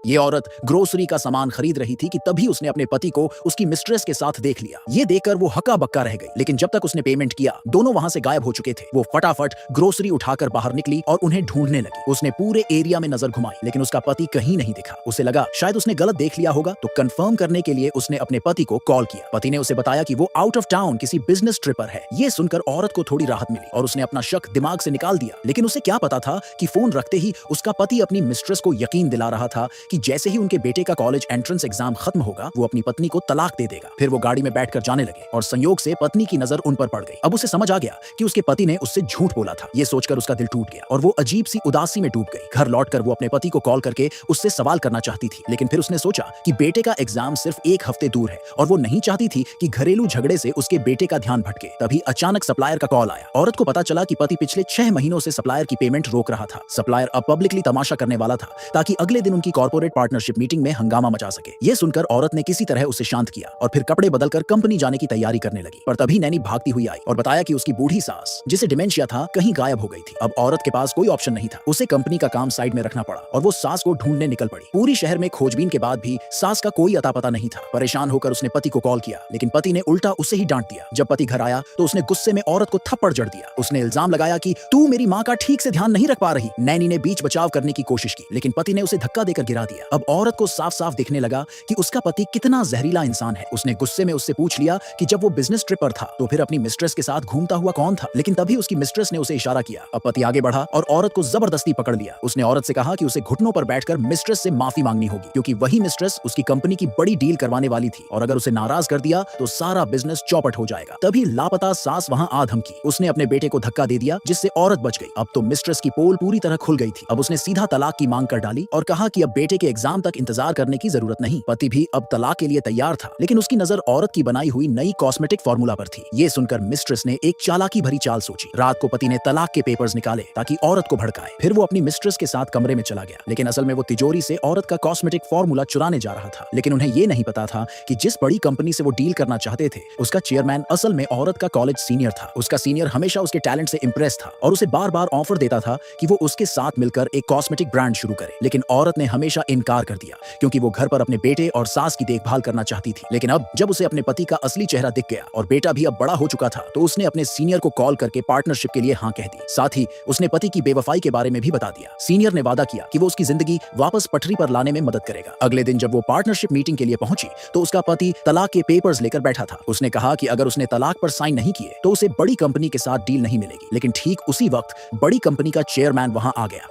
ये औरत ग्रोसरी का सामान खरीद रही थी कि तभी उसने अपने पति को उसकी मिस्ट्रेस के साथ देख लिया। ये देखकर वो हक्का बक्का रह गई, लेकिन जब तक उसने पेमेंट किया दोनों वहां से गायब हो चुके थे। वो फटाफट ग्रोसरी उठाकर बाहर निकली और उन्हें ढूंढने लगी। उसने पूरे एरिया में नजर घुमाई, लेकिन उसका पति कहीं नहीं दिखा। उसे लगा शायद उसने गलत देख लिया होगा, तो कंफर्म करने के लिए उसने अपने पति को कॉल किया। पति ने उसे बताया कि वो आउट ऑफ टाउन किसी बिजनेस ट्रिप पर है। ये सुनकर औरत को थोड़ी राहत मिली और उसने अपना शक दिमाग से निकाल दिया। लेकिन उसे क्या पता था कि फोन रखते ही उसका पति अपनी मिस्ट्रेस को यकीन दिला रहा था कि जैसे ही उनके बेटे का कॉलेज एंट्रेंस एग्जाम खत्म होगा वो अपनी पत्नी को तलाक दे देगा। फिर वो गाड़ी में बैठकर जाने लगे और संयोग से पत्नी की नजर उन पर पड़ गई। अब उसे समझ आ गया कि उसके पति ने उससे झूठ बोला था। ये सोचकर उसका दिल टूट गया और वो अजीब सी उदासी में डूब गई। घर लौटकर वो अपने पति को कॉल करके उससे सवाल करना चाहती थी, लेकिन फिर उसने सोचा कि बेटे का एग्जाम सिर्फ 1 हफ्ते दूर है और वो नहीं चाहती थी कि घरेलू झगड़े से उसके बेटे का ध्यान भटके। तभी अचानक सप्लायर का कॉल आया। औरत को पता चला कि पति पिछले 6 महीनों से सप्लायर की पेमेंट रोक रहा था। सप्लायर अब पब्लिकली तमाशा करने वाला था ताकि अगले दिन उनकी कॉर्पोरेट पार्टनरशिप मीटिंग में हंगामा मचा सके। ये सुनकर औरत ने किसी तरह उसे शांत किया और फिर कपड़े बदलकर कंपनी जाने की तैयारी करने लगी। पर तभी नैनी भागती हुई आई और बताया कि उसकी बूढ़ी सास, जिसे डिमेंशिया था, कहीं गायब हो गई थी। अब औरत के पास कोई ऑप्शन नहीं था, उसे कंपनी का काम साइड में रखना पड़ा और वो सास को ढूंढने निकल पड़ी। पूरी शहर में खोजबीन के बाद भी सास का कोई अता पता नहीं था। परेशान होकर उसने पति को कॉल किया, लेकिन पति ने उल्टा उसे ही डांट दिया। जब पति घर आया तो उसने गुस्से में औरत को थप्पड़ जड़ दिया। उसने इल्जाम लगाया कि तू मेरी माँ का ठीक से ध्यान नहीं रख पा रही। नैनी ने बीच बचाव करने की कोशिश की, लेकिन पति ने उसे धक्का देकर गिरा दिया। अब औरत को साफ साफ दिखने लगा कि उसका पति कितना जहरीला इंसान है। उसने गुस्से में उससे पूछ लिया कि जब वो बिजनेस ट्रिप पर था तो फिर अपनी मिस्ट्रेस के साथ घूमता हुआ कौन था। लेकिन तभी उसकी मिस्ट्रेस ने उसे इशारा किया। अब पति आगे बढ़ा और औरत को जबरदस्ती पकड़ लिया। उसने औरत से कहा कि उसे घुटनों पर बैठकर मिस्ट्रेस से माफी मांगनी होगी, क्योंकि वही मिस्ट्रेस उसकी कंपनी की बड़ी डील करवाने वाली थी और अगर उसे नाराज कर दिया तो सारा बिजनेस चौपट हो जाएगा। तभी लापता सास वहां आ धमकी। उसने अपने बेटे को धक्का दे दिया, जिससे औरत बच गई। अब तो मिस्ट्रेस की पोल पूरी तरह खुल गई थी। अब उसने सीधा तलाक की मांग कर डाली और कहा कि अब बेटे के एग्जाम तक इंतजार करने की जरूरत नहीं। पति भी अब तलाक के लिए तैयार था, लेकिन उसकी नजर औरत की बनाई हुई नई कॉस्मेटिक फार्मूला पर थी। ये सुनकर मिस्ट्रेस ने एक चालाकी भरी चाल सोची। रात को पति ने तलाक के पेपर्स निकाले ताकि औरत को भड़काए। फिर वो अपनी मिस्ट्रेस के साथ कमरे में चला गया, लेकिन असल में वो तिजोरी से औरत का कॉस्मेटिक फार्मूला चुराने जा रहा था। लेकिन उन्हें ये नहीं पता था कि जिस बड़ी कंपनी से वो डील करना चाहते थे उसका चेयरमैन असल में औरत का कॉलेज सीनियर था। उसका सीनियर हमेशा उसके टैलेंट से इंप्रेस था और उसे बार बार ऑफर देता था कि वो उसके साथ मिलकर एक कॉस्मेटिक ब्रांड शुरू करे। लेकिन औरत ने हमेशा इनकार कर दिया, क्योंकि वो घर पर अपने बेटे और सास की देखभाल करना चाहती थी। लेकिन अब जब उसे अपने पति का असली चेहरा दिख गया और बेटा भी अब बड़ा हो चुका था, तो उसने अपने सीनियर को कॉल करके पार्टनरशिप के लिए हाँ कह दी। साथ ही उसने पति की बेवफाई के बारे में भी बता दिया। सीनियर ने वादा किया कि वो उसकी जिंदगी वापस पटरी पर लाने में मदद करेगा। अगले दिन जब वो पार्टनरशिप मीटिंग के लिए पहुंची तो उसका पति तलाक के पेपर्स लेकर बैठा था। उसने कहा कि अगर उसने तलाक पर साइन नहीं किए तो उसे बड़ी कंपनी के साथ डील नहीं मिलेगी। लेकिन ठीक उसी वक्त बड़ी कंपनी का चेयरमैन वहां आ गया।